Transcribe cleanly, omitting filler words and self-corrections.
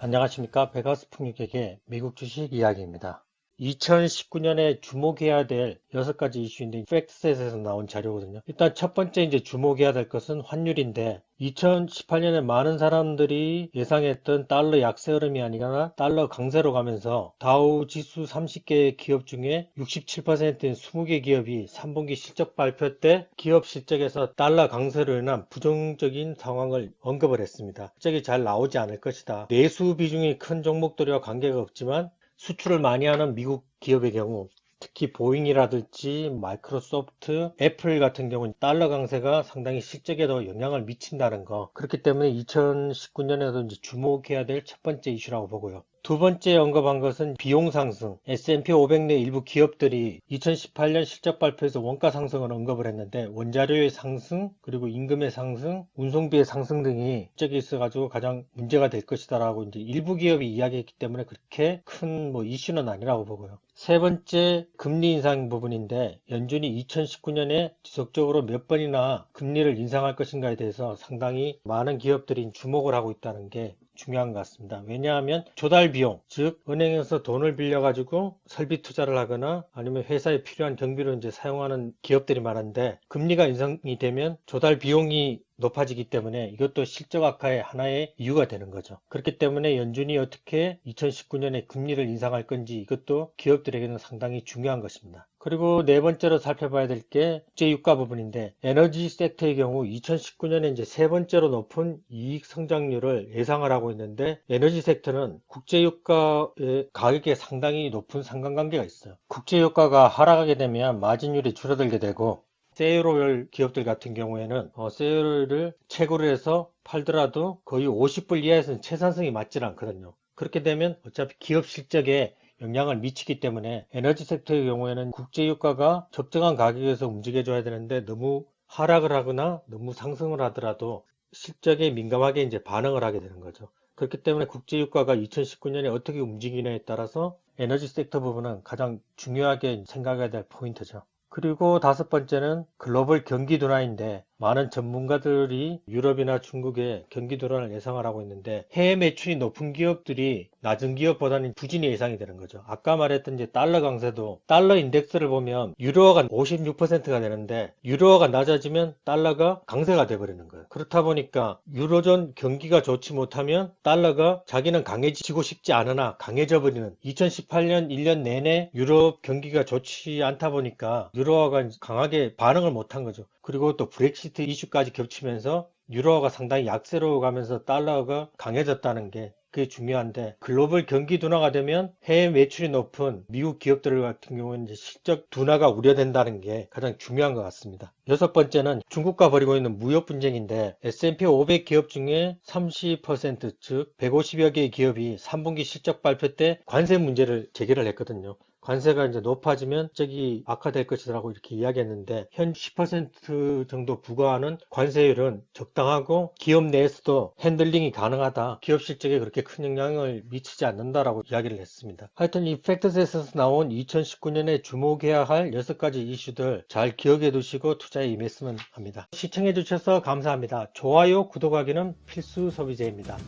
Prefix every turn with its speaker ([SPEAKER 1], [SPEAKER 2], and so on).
[SPEAKER 1] 안녕하십니까. 베가스 풍류객의 미국 주식 이야기입니다. 2019년에 주목해야 될 6가지 이슈인데 팩트셋에서 나온 자료거든요. 일단 첫 번째 이제 주목해야 될 것은 환율인데 2018년에 많은 사람들이 예상했던 달러 약세 흐름이 아니라 달러 강세로 가면서 다우 지수 30개 기업 중에 67%인 20개 기업이 3분기 실적 발표 때 기업 실적에서 달러 강세로 인한 부정적인 상황을 언급을 했습니다. 실적이 잘 나오지 않을 것이다. 내수 비중이 큰 종목들과 관계가 없지만 수출을 많이 하는 미국 기업의 경우 특히 보잉이라든지 마이크로소프트, 애플 같은 경우는 달러 강세가 상당히 실적에도 영향을 미친다는 거. 그렇기 때문에 2019년에도 이제 주목해야 될 첫 번째 이슈라고 보고요. 두 번째 언급한 것은 비용 상승. S&P 500 내 일부 기업들이 2018년 실적 발표에서 원가 상승을 언급을 했는데 원자료의 상승, 그리고 임금의 상승, 운송비의 상승 등이 실적에 있어가지고 가장 문제가 될 것이다라고 이제 일부 기업이 이야기했기 때문에 그렇게 큰 이슈는 아니라고 보고요. 세 번째 금리 인상 부분인데 연준이 2019년에 지속적으로 몇 번이나 금리를 인상할 것인가에 대해서 상당히 많은 기업들이 주목을 하고 있다는 게 중요한 것 같습니다. 왜냐하면 조달 비용, 즉 은행에서 돈을 빌려 가지고 설비 투자를 하거나 아니면 회사에 필요한 경비로 이제 사용하는 기업들이 많은데 금리가 인상이 되면 조달 비용이 높아지기 때문에 이것도 실적 악화의 하나의 이유가 되는 거죠. 그렇기 때문에 연준이 어떻게 2019년에 금리를 인상할 건지 이것도 기업들에게는 상당히 중요한 것입니다. 그리고 네 번째로 살펴봐야 될 게 국제유가 부분인데 에너지 섹터의 경우 2019년에 이제 세 번째로 높은 이익 성장률을 예상을 하고 있는데 에너지 섹터는 국제유가의 가격에 상당히 높은 상관관계가 있어요. 국제유가가 하락하게 되면 마진율이 줄어들게 되고 세율 기업들 같은 경우에는 세율을 채굴을 해서 팔더라도 거의 50불 이하에서는 채산성이 맞질 않거든요. 그렇게 되면 어차피 기업 실적에 영향을 미치기 때문에 에너지 섹터의 경우에는 국제유가가 적정한 가격에서 움직여줘야 되는데 너무 하락을 하거나 너무 상승을 하더라도 실적에 민감하게 이제 반응을 하게 되는 거죠. 그렇기 때문에 국제유가가 2019년에 어떻게 움직이냐에 따라서 에너지 sek터 부분은 가장 중요하게 생각해야 될 포인트죠. 그리고 다섯 번째는 글로벌 경기 둔화인데 많은 전문가들이 유럽이나 중국에 경기 둔화를 예상을 하고 있는데 해외 매출이 높은 기업들이 낮은 기업보다는 부진이 예상이 되는 거죠. 아까 말했던 이제 달러 강세도 달러 인덱스를 보면 유로화가 56%가 되는데 유로화가 낮아지면 달러가 강세가 돼버리는 거예요. 그렇다 보니까 유로존 경기가 좋지 못하면 달러가 자기는 강해지고 싶지 않으나 강해져 버리는 2018년 1년 내내 유럽 경기가 좋지 않다 보니까 유로화가 강하게 반응을 못한 거죠. 그리고 또 브렉시트 이슈까지 겹치면서 유로화가 상당히 약세로 가면서 달러가 강해졌다는 게 그게 중요한데 글로벌 경기 둔화가 되면 해외 매출이 높은 미국 기업들 같은 경우는 이제 실적 둔화가 우려된다는 게 가장 중요한 것 같습니다. 여섯 번째는 중국과 벌이고 있는 무역 분쟁인데 S&P 500 기업 중에 30% 즉 150여 개의 기업이 3분기 실적 발표 때 관세 문제를 제기를 했거든요. 관세가 이제 높아지면 실적이 악화될 것이라고 이렇게 이야기했는데 현 10% 정도 부과하는 관세율은 적당하고 기업 내에서도 핸들링이 가능하다. 기업 실적에 그렇게 큰 영향을 미치지 않는다라고 이야기를 했습니다. 하여튼 이 팩트셋에서 나온 2019년에 주목해야 할 6가지 이슈들 잘 기억해 두시고 투자에 임했으면 합니다. 시청해 주셔서 감사합니다. 좋아요, 구독하기는 필수 소비재입니다.